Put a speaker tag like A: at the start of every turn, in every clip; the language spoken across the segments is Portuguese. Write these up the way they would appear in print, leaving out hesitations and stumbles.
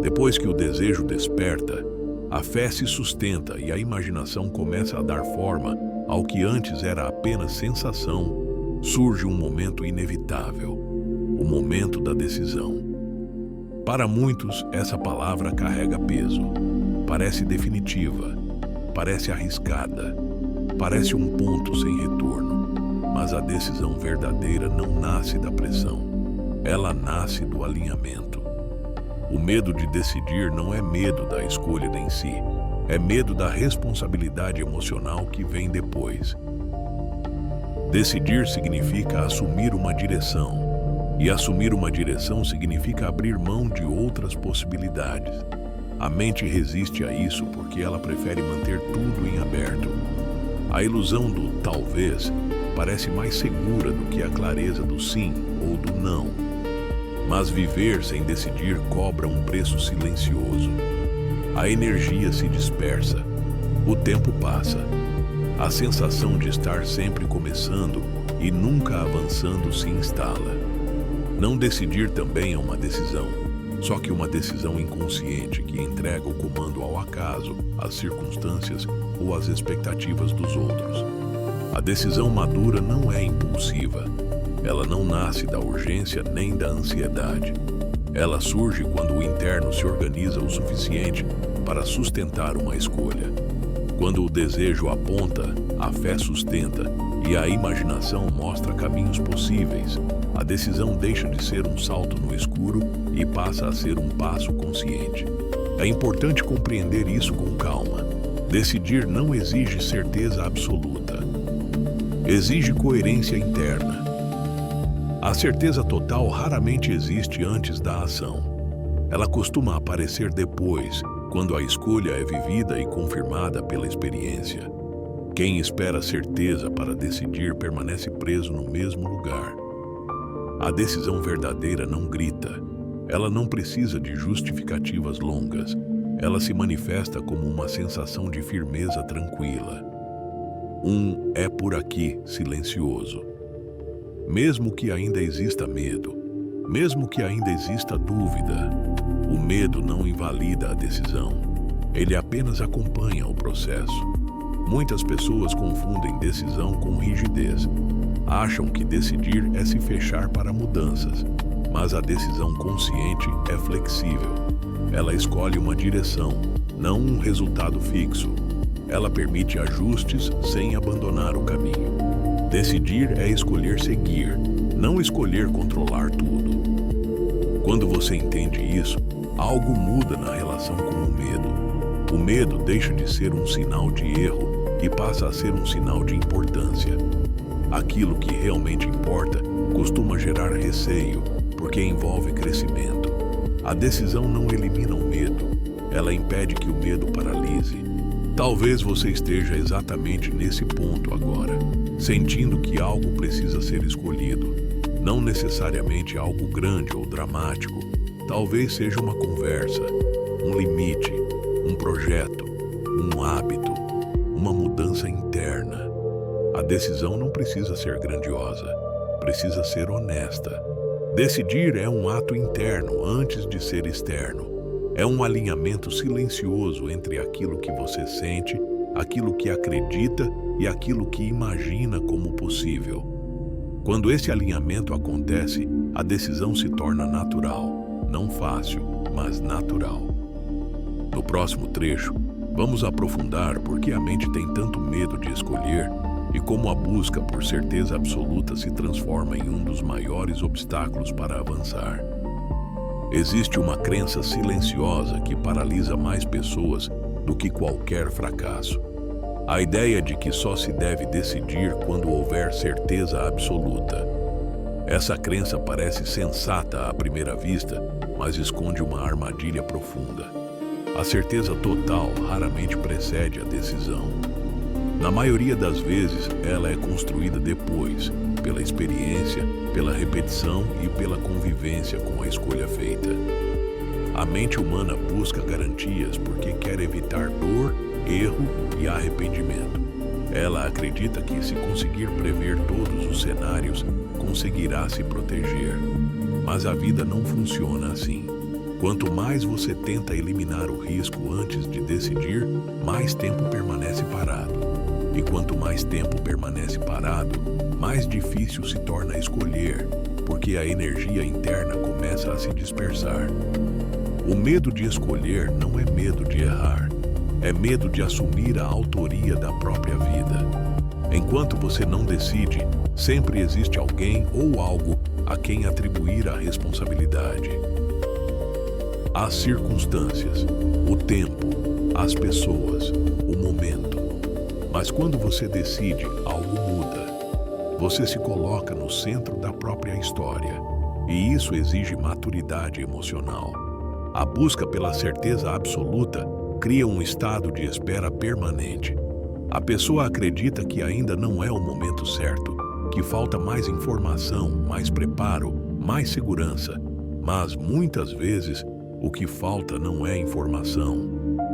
A: Depois que o desejo desperta, a fé se sustenta e a imaginação começa a dar forma ao que antes era apenas sensação. Surge um momento inevitável, o momento da decisão. Para muitos, essa palavra carrega peso. Parece definitiva, parece arriscada, parece um ponto sem retorno. Mas a decisão verdadeira não nasce da pressão, ela nasce do alinhamento. O medo de decidir não é medo da escolha em si, é medo da responsabilidade emocional que vem depois. Decidir significa assumir uma direção, e assumir uma direção significa abrir mão de outras possibilidades. A mente resiste a isso porque ela prefere manter tudo em aberto. A ilusão do talvez parece mais segura do que a clareza do sim ou do não. Mas viver sem decidir cobra um preço silencioso. A energia se dispersa, o tempo passa. A sensação de estar sempre começando e nunca avançando se instala. Não decidir também é uma decisão, só que uma decisão inconsciente que entrega o comando ao acaso, às circunstâncias ou às expectativas dos outros. A decisão madura não é impulsiva. Ela não nasce da urgência nem da ansiedade. Ela surge quando o interno se organiza o suficiente para sustentar uma escolha. Quando o desejo aponta, a fé sustenta e a imaginação mostra caminhos possíveis, a decisão deixa de ser um salto no escuro e passa a ser um passo consciente. É importante compreender isso com calma. Decidir não exige certeza absoluta. Exige coerência interna. A certeza total raramente existe antes da ação. Ela costuma aparecer depois, quando a escolha é vivida e confirmada pela experiência. Quem espera certeza para decidir permanece preso no mesmo lugar. A decisão verdadeira não grita. Ela não precisa de justificativas longas. Ela se manifesta como uma sensação de firmeza tranquila. É por aqui silencioso. Mesmo que ainda exista medo, mesmo que ainda exista dúvida, o medo não invalida a decisão. Ele apenas acompanha o processo. Muitas pessoas confundem decisão com rigidez. Acham que decidir é se fechar para mudanças, mas a decisão consciente é flexível. Ela escolhe uma direção, não um resultado fixo. Ela permite ajustes sem abandonar o caminho. Decidir é escolher seguir, não escolher controlar tudo. Quando você entende isso, algo muda na relação com o medo. O medo deixa de ser um sinal de erro e passa a ser um sinal de importância. Aquilo que realmente importa costuma gerar receio, porque envolve crescimento. A decisão não elimina o medo, ela impede que o medo paralise. Talvez você esteja exatamente nesse ponto agora, sentindo que algo precisa ser escolhido. Não necessariamente algo grande ou dramático. Talvez seja uma conversa, um limite, um projeto, um hábito, uma mudança interna. A decisão não precisa ser grandiosa, precisa ser honesta. Decidir é um ato interno antes de ser externo. É um alinhamento silencioso entre aquilo que você sente, aquilo que acredita e aquilo que imagina como possível. Quando esse alinhamento acontece, a decisão se torna natural, não fácil, mas natural. No próximo trecho, vamos aprofundar por que a mente tem tanto medo de escolher e como a busca por certeza absoluta se transforma em um dos maiores obstáculos para avançar. Existe uma crença silenciosa que paralisa mais pessoas do que qualquer fracasso. A ideia de que só se deve decidir quando houver certeza absoluta. Essa crença parece sensata à primeira vista, mas esconde uma armadilha profunda. A certeza total raramente precede a decisão. Na maioria das vezes, ela é construída depois, pela experiência, pela repetição e pela convivência com a escolha feita. A mente humana busca garantias porque quer evitar dor, erro e arrependimento. Ela acredita que, se conseguir prever todos os cenários, conseguirá se proteger. Mas a vida não funciona assim. Quanto mais você tenta eliminar o risco antes de decidir, mais tempo permanece parado. E quanto mais tempo permanece parado, mais difícil se torna escolher, porque a energia interna começa a se dispersar. O medo de escolher não é medo de errar, é medo de assumir a autoria da própria vida. Enquanto você não decide, sempre existe alguém ou algo a quem atribuir a responsabilidade. As circunstâncias, o tempo, as pessoas, o momento. Mas quando você decide, algo muda. Você se coloca no centro da própria história, e isso exige maturidade emocional. A busca pela certeza absoluta cria um estado de espera permanente. A pessoa acredita que ainda não é o momento certo, que falta mais informação, mais preparo, mais segurança. Mas, muitas vezes, o que falta não é informação,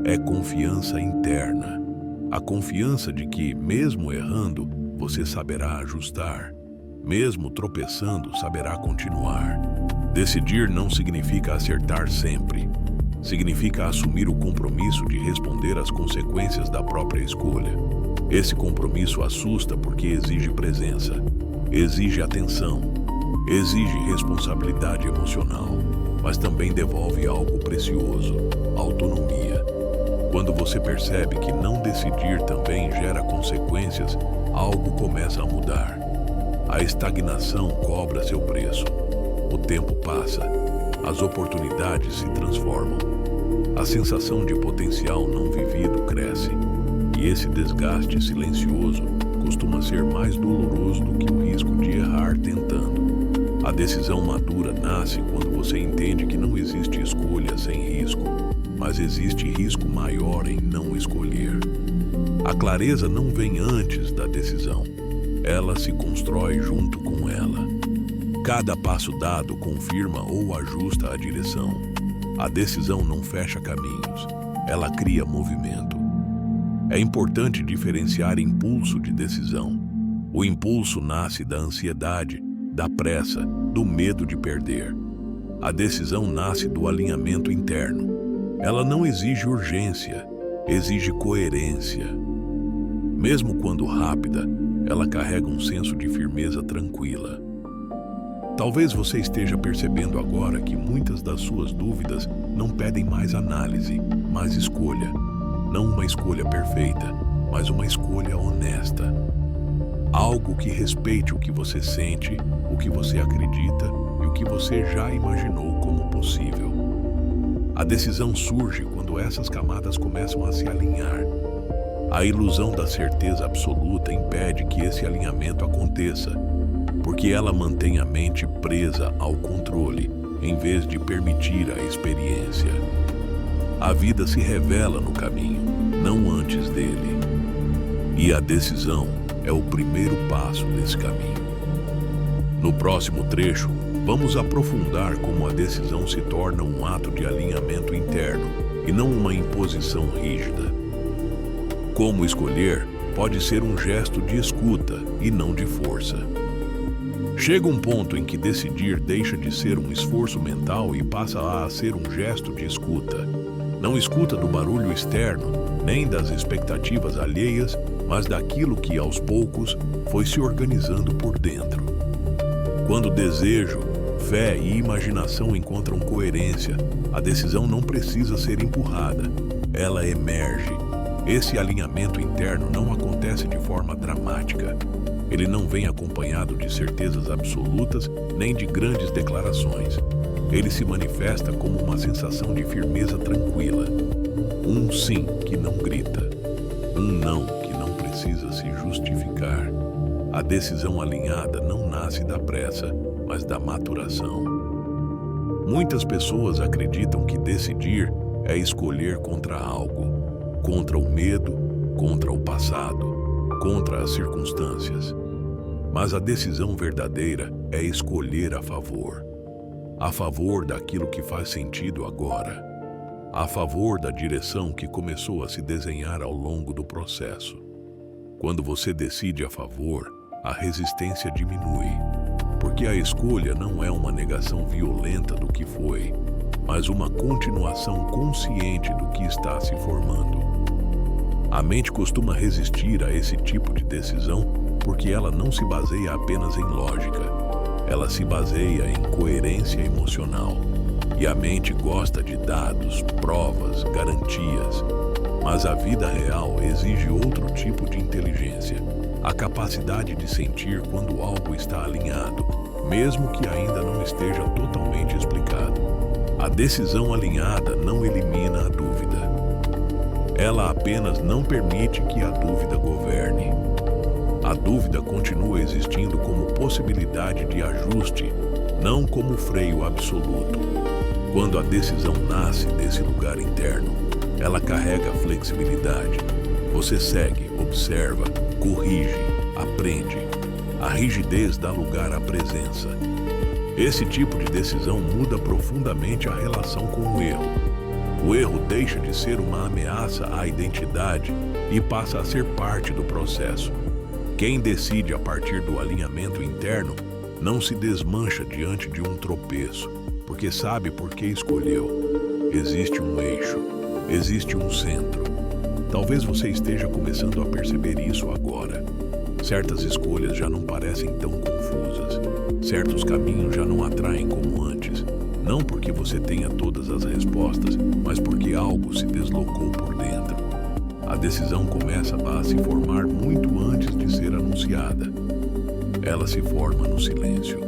A: é confiança interna. A confiança de que, mesmo errando, você saberá ajustar. Mesmo tropeçando, saberá continuar. Decidir não significa acertar sempre. Significa assumir o compromisso de responder às consequências da própria escolha. Esse compromisso assusta porque exige presença, exige atenção, exige responsabilidade emocional, mas também devolve algo precioso: autonomia. Quando você percebe que não decidir também gera consequências, algo começa a mudar. A estagnação cobra seu preço. O tempo passa, as oportunidades se transformam. A sensação de potencial não vivido cresce, e esse desgaste silencioso costuma ser mais doloroso do que o risco de errar tentando. A decisão madura nasce quando você entende que não existe escolha sem risco, mas existe risco maior em não escolher. A clareza não vem antes da decisão, ela se constrói junto com ela. Cada passo dado confirma ou ajusta a direção. A decisão não fecha caminhos, ela cria movimento. É importante diferenciar impulso de decisão. O impulso nasce da ansiedade, da pressa, do medo de perder. A decisão nasce do alinhamento interno. Ela não exige urgência, exige coerência. Mesmo quando rápida, ela carrega um senso de firmeza tranquila. Talvez você esteja percebendo agora que muitas das suas dúvidas não pedem mais análise, mas escolha. Não uma escolha perfeita, mas uma escolha honesta. Algo que respeite o que você sente, o que você acredita e o que você já imaginou como possível. A decisão surge quando essas camadas começam a se alinhar. A ilusão da certeza absoluta impede que esse alinhamento aconteça, porque ela mantém a mente presa ao controle, em vez de permitir a experiência. A vida se revela no caminho, não antes dele. E a decisão é o primeiro passo desse caminho. No próximo trecho, vamos aprofundar como a decisão se torna um ato de alinhamento interno e não uma imposição rígida. Como escolher pode ser um gesto de escuta e não de força. Chega um ponto em que decidir deixa de ser um esforço mental e passa a ser um gesto de escuta. Não escuta do barulho externo, nem das expectativas alheias, mas daquilo que, aos poucos, foi se organizando por dentro. Quando desejo, fé e imaginação encontram coerência, a decisão não precisa ser empurrada, ela emerge. Esse alinhamento interno não acontece de forma dramática. Ele não vem acompanhado de certezas absolutas nem de grandes declarações. Ele se manifesta como uma sensação de firmeza tranquila. Um sim que não grita. Um não que não precisa se justificar. A decisão alinhada não nasce da pressa, mas da maturação. Muitas pessoas acreditam que decidir é escolher contra algo. Contra o medo, contra o passado, contra as circunstâncias. Mas a decisão verdadeira é escolher a favor daquilo que faz sentido agora, a favor da direção que começou a se desenhar ao longo do processo. Quando você decide a favor, a resistência diminui, porque a escolha não é uma negação violenta do que foi, mas uma continuação consciente do que está se formando. A mente costuma resistir a esse tipo de decisão porque ela não se baseia apenas em lógica. Ela se baseia em coerência emocional. E a mente gosta de dados, provas, garantias. Mas a vida real exige outro tipo de inteligência. A capacidade de sentir quando algo está alinhado, mesmo que ainda não esteja totalmente explicado. A decisão alinhada não elimina a dúvida. Ela apenas não permite que a dúvida governe. A dúvida continua existindo como possibilidade de ajuste, não como freio absoluto. Quando a decisão nasce desse lugar interno, ela carrega flexibilidade. Você segue, observa, corrige, aprende. A rigidez dá lugar à presença. Esse tipo de decisão muda profundamente a relação com o erro. O erro deixa de ser uma ameaça à identidade e passa a ser parte do processo. Quem decide a partir do alinhamento interno não se desmancha diante de um tropeço, porque sabe por que escolheu. Existe um eixo, existe um centro. Talvez você esteja começando a perceber isso agora. Certas escolhas já não parecem tão confusas. Certos caminhos já não atraem como antes. Não porque você tenha todas as respostas, mas porque algo se deslocou por dentro. A decisão começa a se formar muito antes de ser anunciada. Ela se forma no silêncio.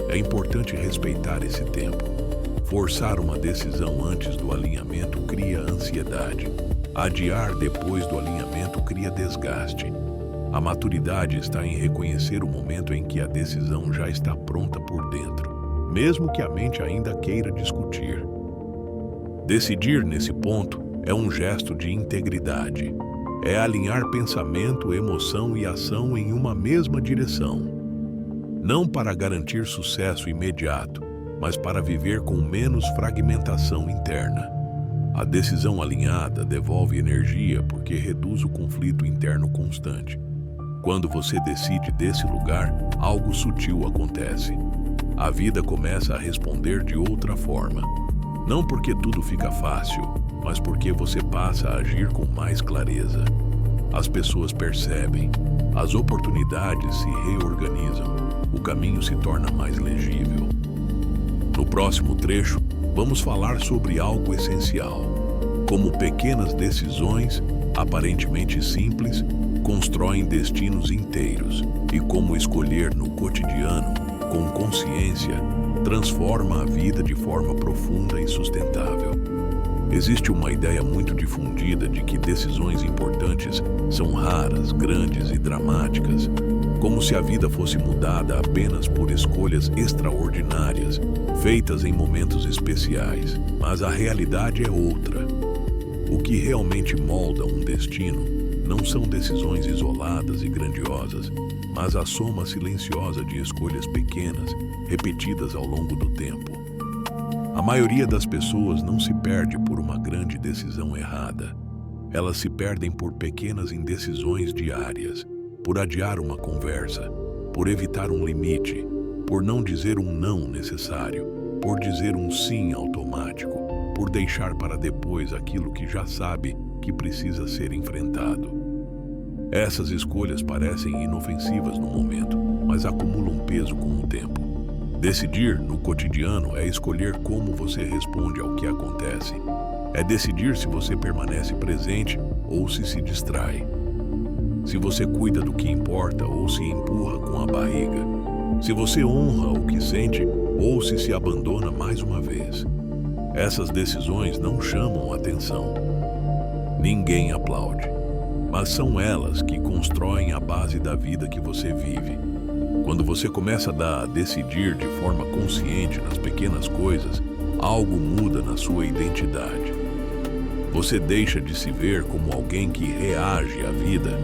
A: É importante respeitar esse tempo. Forçar uma decisão antes do alinhamento cria ansiedade. Adiar depois do alinhamento cria desgaste. A maturidade está em reconhecer o momento em que a decisão já está pronta por dentro, mesmo que a mente ainda queira discutir. Decidir nesse ponto é um gesto de integridade. É alinhar pensamento, emoção e ação em uma mesma direção. Não para garantir sucesso imediato, mas para viver com menos fragmentação interna. A decisão alinhada devolve energia porque reduz o conflito interno constante. Quando você decide desse lugar, algo sutil acontece. A vida começa a responder de outra forma. Não porque tudo fica fácil, mas porque você passa a agir com mais clareza. As pessoas percebem, as oportunidades se reorganizam, o caminho se torna mais legível. No próximo trecho, vamos falar sobre algo essencial, como pequenas decisões, aparentemente simples, constroem destinos inteiros e como escolher no cotidiano, com consciência, transforma a vida de forma profunda e sustentável. Existe uma ideia muito difundida de que decisões importantes são raras, grandes e dramáticas, como se a vida fosse mudada apenas por escolhas extraordinárias, feitas em momentos especiais. Mas a realidade é outra. O que realmente molda um destino não são decisões isoladas e grandiosas, mas a soma silenciosa de escolhas pequenas, repetidas ao longo do tempo. A maioria das pessoas não se perde por uma grande decisão errada. Elas se perdem por pequenas indecisões diárias, por adiar uma conversa, por evitar um limite, por não dizer um não necessário, por dizer um sim automático, por deixar para depois aquilo que já sabe que precisa ser enfrentado. Essas escolhas parecem inofensivas no momento, mas acumulam peso com o tempo. Decidir no cotidiano é escolher como você responde ao que acontece. É decidir se você permanece presente ou se distrai. Se você cuida do que importa ou se empurra com a barriga. Se você honra o que sente ou se abandona mais uma vez. Essas decisões não chamam atenção. Ninguém aplaude, mas são elas que constroem a base da vida que você vive. Quando você começa a decidir de forma consciente nas pequenas coisas, algo muda na sua identidade. Você deixa de se ver como alguém que reage à vida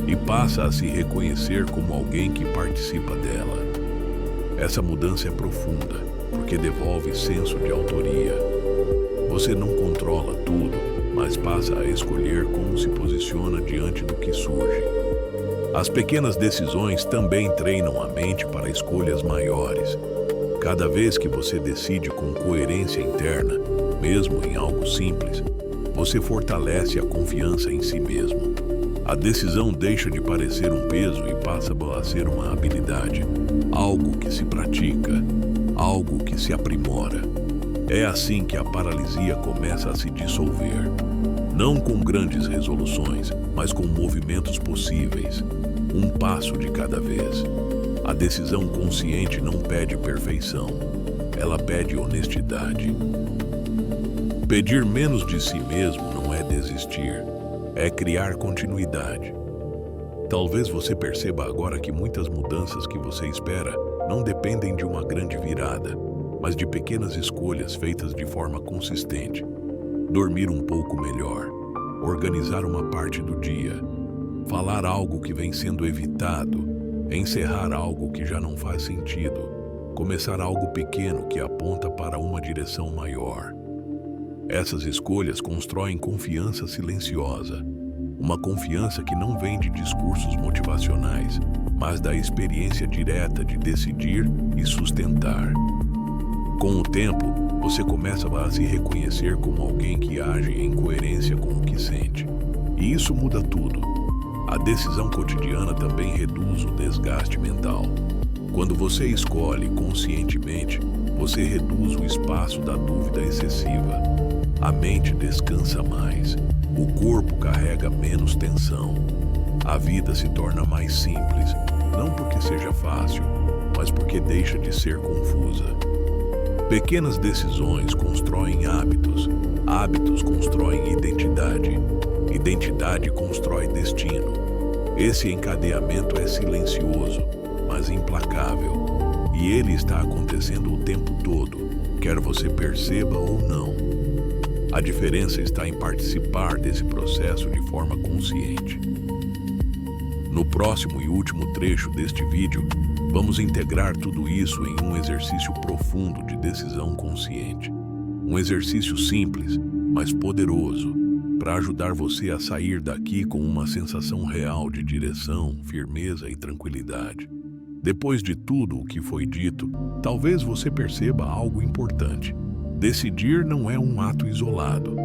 A: e passa a se reconhecer como alguém que participa dela. Essa mudança é profunda, porque devolve senso de autoria. Você não controla tudo, mas passa a escolher como se posiciona diante do que surge. As pequenas decisões também treinam a mente para escolhas maiores. Cada vez que você decide com coerência interna, mesmo em algo simples, você fortalece a confiança em si mesmo. A decisão deixa de parecer um peso e passa a ser uma habilidade, algo que se pratica, algo que se aprimora. É assim que a paralisia começa a se dissolver. Não com grandes resoluções, mas com movimentos possíveis, um passo de cada vez. A decisão consciente não pede perfeição, ela pede honestidade. Pedir menos de si mesmo não é desistir, é criar continuidade. Talvez você perceba agora que muitas mudanças que você espera não dependem de uma grande virada, mas de pequenas escolhas feitas de forma consistente. Dormir um pouco melhor, organizar uma parte do dia, falar algo que vem sendo evitado, encerrar algo que já não faz sentido, começar algo pequeno que aponta para uma direção maior. Essas escolhas constroem confiança silenciosa, uma confiança que não vem de discursos motivacionais, mas da experiência direta de decidir e sustentar. Com o tempo, você começa a se reconhecer como alguém que age em coerência com o que sente. E isso muda tudo. A decisão cotidiana também reduz o desgaste mental. Quando você escolhe conscientemente, você reduz o espaço da dúvida excessiva. A mente descansa mais, o corpo carrega menos tensão. A vida se torna mais simples, não porque seja fácil, mas porque deixa de ser confusa. Pequenas decisões constroem hábitos, hábitos constroem identidade, identidade constrói destino. Esse encadeamento é silencioso, mas implacável, e ele está acontecendo o tempo todo, quer você perceba ou não. A diferença está em participar desse processo de forma consciente. No próximo e último trecho deste vídeo, vamos integrar tudo isso em um exercício profundo de decisão consciente. Um exercício simples, mas poderoso, para ajudar você a sair daqui com uma sensação real de direção, firmeza e tranquilidade. Depois de tudo o que foi dito, talvez você perceba algo importante. Decidir não é um ato isolado,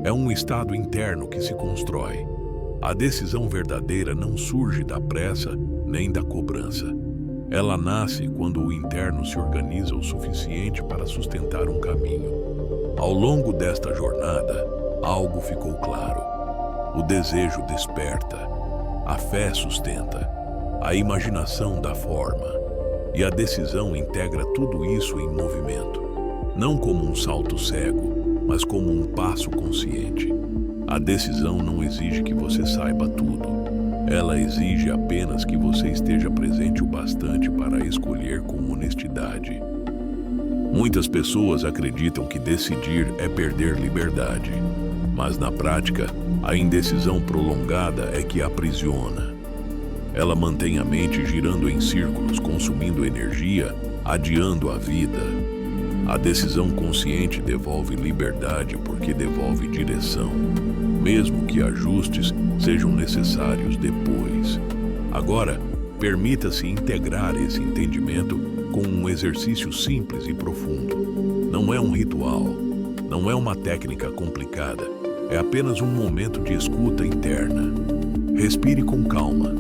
A: é um estado interno que se constrói. A decisão verdadeira não surge da pressa nem da cobrança. Ela nasce quando o interno se organiza o suficiente para sustentar um caminho. Ao longo desta jornada, algo ficou claro. O desejo desperta, a fé sustenta, a imaginação dá forma, e a decisão integra tudo isso em movimento. Não como um salto cego, mas como um passo consciente. A decisão não exige que você saiba tudo. Ela exige apenas que você esteja presente o bastante para escolher com honestidade. Muitas pessoas acreditam que decidir é perder liberdade, mas na prática, a indecisão prolongada é que aprisiona. Ela mantém a mente girando em círculos, consumindo energia, adiando a vida. A decisão consciente devolve liberdade porque devolve direção, mesmo que ajustes sejam necessários depois. Agora, permita-se integrar esse entendimento com um exercício simples e profundo. Não é um ritual, não é uma técnica complicada, é apenas um momento de escuta interna. Respire com calma.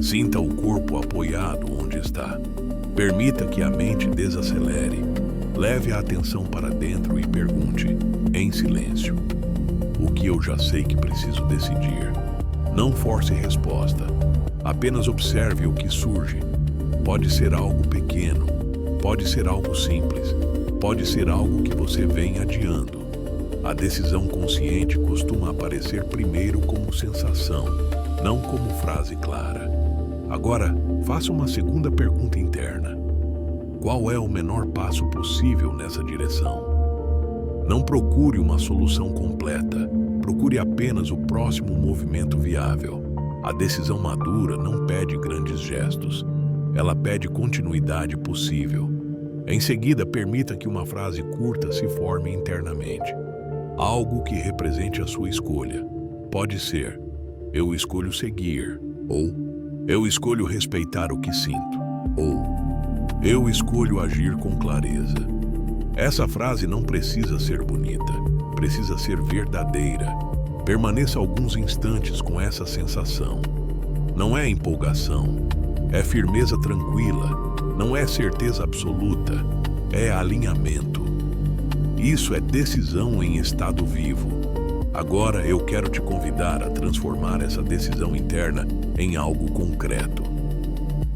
A: Sinta o corpo apoiado onde está. Permita que a mente desacelere. Leve a atenção para dentro e pergunte, em silêncio: o que eu já sei que preciso decidir? Não force resposta. Apenas observe o que surge. Pode ser algo pequeno, pode ser algo simples, pode ser algo que você vem adiando. A decisão consciente costuma aparecer primeiro como sensação, não como frase clara. Agora, faça uma segunda pergunta interna. Qual é o menor passo possível nessa direção? Não procure uma solução completa, procure apenas o próximo movimento viável. A decisão madura não pede grandes gestos, ela pede continuidade possível. Em seguida, permita que uma frase curta se forme internamente. Algo que represente a sua escolha. Pode ser: eu escolho seguir, ou eu escolho respeitar o que sinto, ou Eu escolho agir com clareza. Essa frase não precisa ser bonita, precisa ser verdadeira. Permaneça alguns instantes com essa sensação. Não é empolgação, é firmeza tranquila, não é certeza absoluta, é alinhamento. Isso é decisão em estado vivo. Agora eu quero te convidar a transformar essa decisão interna em algo concreto.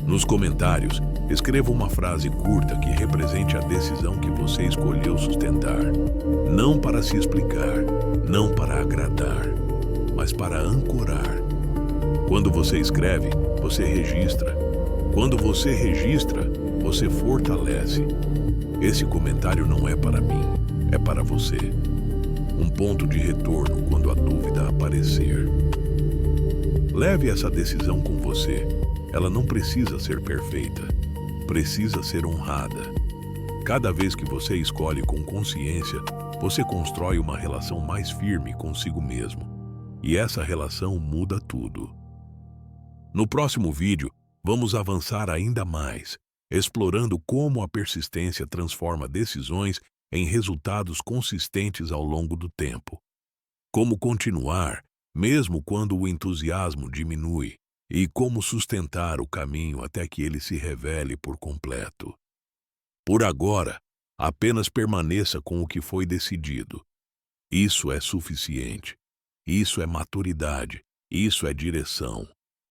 A: Nos comentários, escreva uma frase curta que represente a decisão que você escolheu sustentar. Não para se explicar, não para agradar, mas para ancorar. Quando você escreve, você registra. Quando você registra, você fortalece. Esse comentário não é para mim, é para você. Um ponto de retorno quando a dúvida aparecer. Leve essa decisão com você. Ela não precisa ser perfeita, precisa ser honrada. Cada vez que você escolhe com consciência, você constrói uma relação mais firme consigo mesmo. E essa relação muda tudo. No próximo vídeo, vamos avançar ainda mais, explorando como a persistência transforma decisões em resultados consistentes ao longo do tempo. Como continuar, mesmo quando o entusiasmo diminui, e como sustentar o caminho até que ele se revele por completo. Por agora, apenas permaneça com o que foi decidido. Isso é suficiente. Isso é maturidade. Isso é direção.